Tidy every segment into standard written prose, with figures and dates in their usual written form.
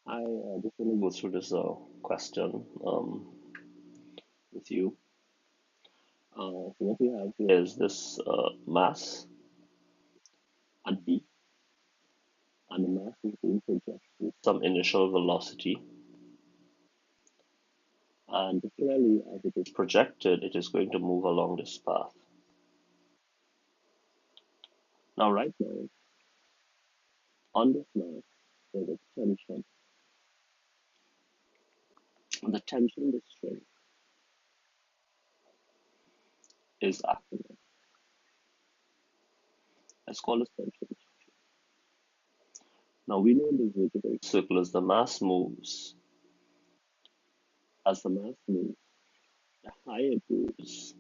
I just want to go through this question with you. So what we have here is this mass at B, and the mass is being projected with some initial velocity, and clearly as it is projected, it is going to move along this path. Now, right now, on this mass, there's a tension. The tension in the string is acting. Let's call this tension. Now we know in the vertical circle as the mass moves. As the mass moves, the higher it goes,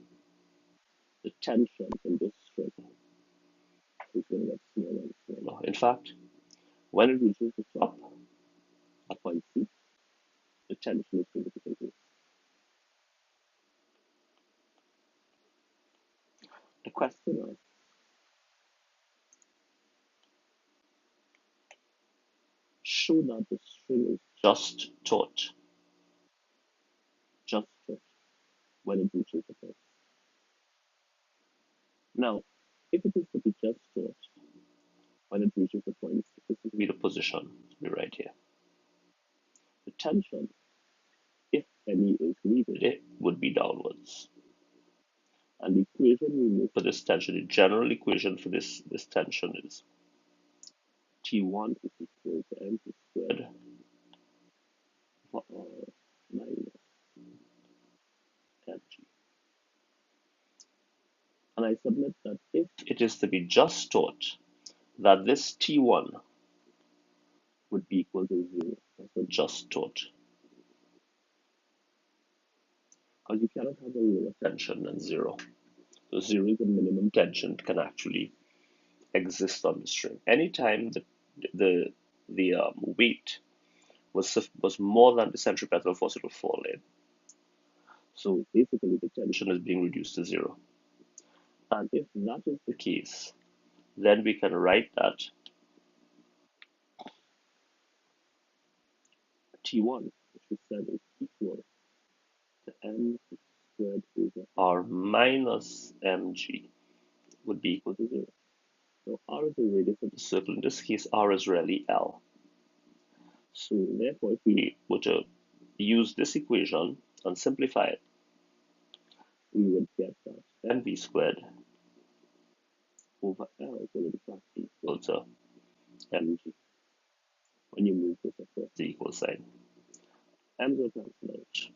the tension in this string is going to get smaller and smaller. In fact, when it reaches the top at point C, the tension is going to increase. The question is, show that the string is just taut when it reaches the point. Now, if it is to be just taut when it reaches the point, this would be the position, be right here. The tension, if any is needed, it would be downwards. And the equation we make for this tension, the general equation for this tension is T1 is equal to mc squared for R minus mg. And I submit that if it is to be just taut, that this T1 would be equal to 0. That's a just taut. Because you cannot have a lower tension than 0. So 0 is the minimum tension can actually exist on the string. Anytime the weight was more than the centripetal force, it will fall in. So basically, the tension is being reduced to 0. And if that is the case, then we can write that T1, which we said is equal to m squared over r minus mg, would be equal to 0. So r is the radius of the circle. In this case, r is really L. So therefore, if we were to use this equation and simplify it, we would get that mv squared over L will in fact be equal to mg when you move this across the equal sign. M will cancel out.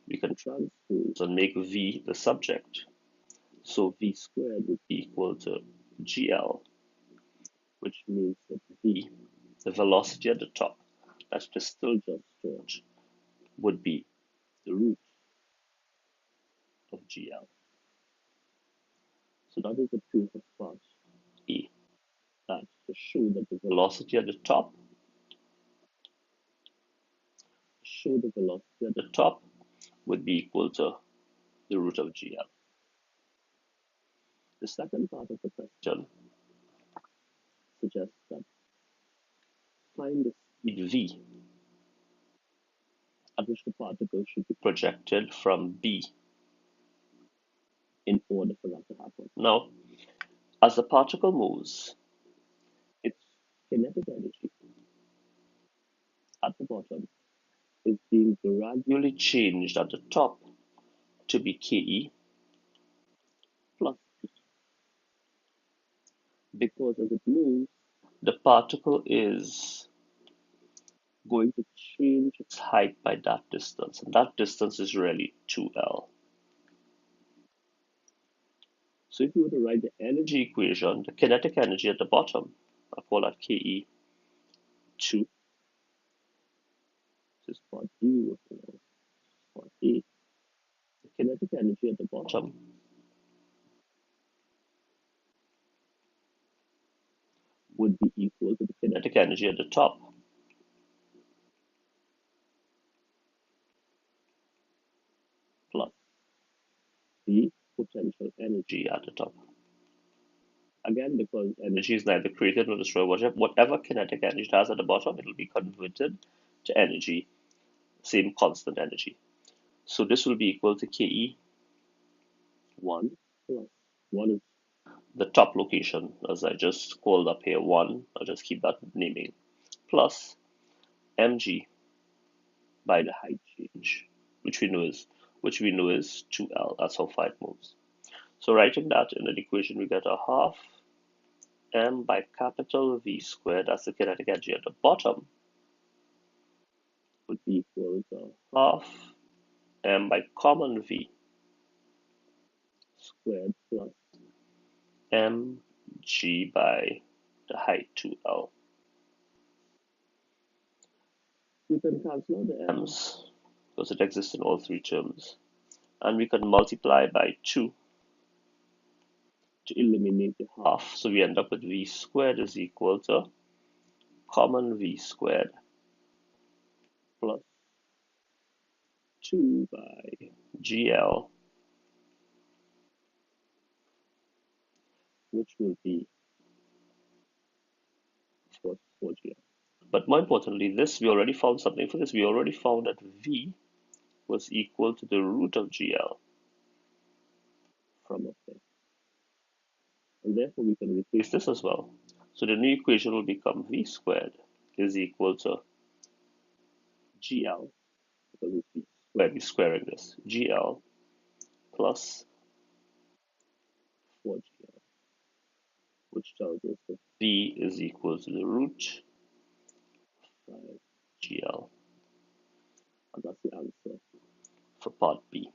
We can transpose and make v the subject. So v squared would be equal to gl, which means that v, the velocity at the top, that's just still just taut, would be the root of gl. So that is the proof of part E, that to show that the velocity at the top would be equal to the root of gl. The second part of the question suggests that find the speed v at which the particle should be projected from B in order for that to happen. Now, as the particle moves, its kinetic energy at the bottom is being gradually changed at the top to be Ke plus P. Because as it moves, the particle is going to change its height by that distance, and that distance is really 2L. So if you were to write the energy equation, the kinetic energy at the bottom, I call that Ke 2. This is part B of part A. The kinetic energy at the bottom would be equal to the kinetic energy at the top plus the potential energy at the top. Again, because energy is neither created nor destroyed, whatever kinetic energy it has at the bottom, it will be converted to energy, same constant energy. So this will be equal to KE 1 plus 1 is the top location, as I just called up here 1. I'll just keep that naming, plus mg by the height change, which we know is 2L. That's how far it moves. So writing that in an equation, we get a half m by capital V squared, that's the kinetic energy at the bottom, would be equal to half m by common V squared plus mg by the height 2L. We can cancel out the m's because it exists in all three terms, and we can multiply by 2 to eliminate the half. So we end up with V squared is equal to common V squared plus 2 by GL, which will be, of course, 4GL. But more importantly, this, we already found something for this. We already found that V was equal to the root of GL from up there. And therefore, we can replace this as well. So the new equation will become V squared is equal to GL, because it's V squared, we're squaring this, GL plus 4GL, which tells us that V is equal to the root of 5GL. And that's the answer for part B.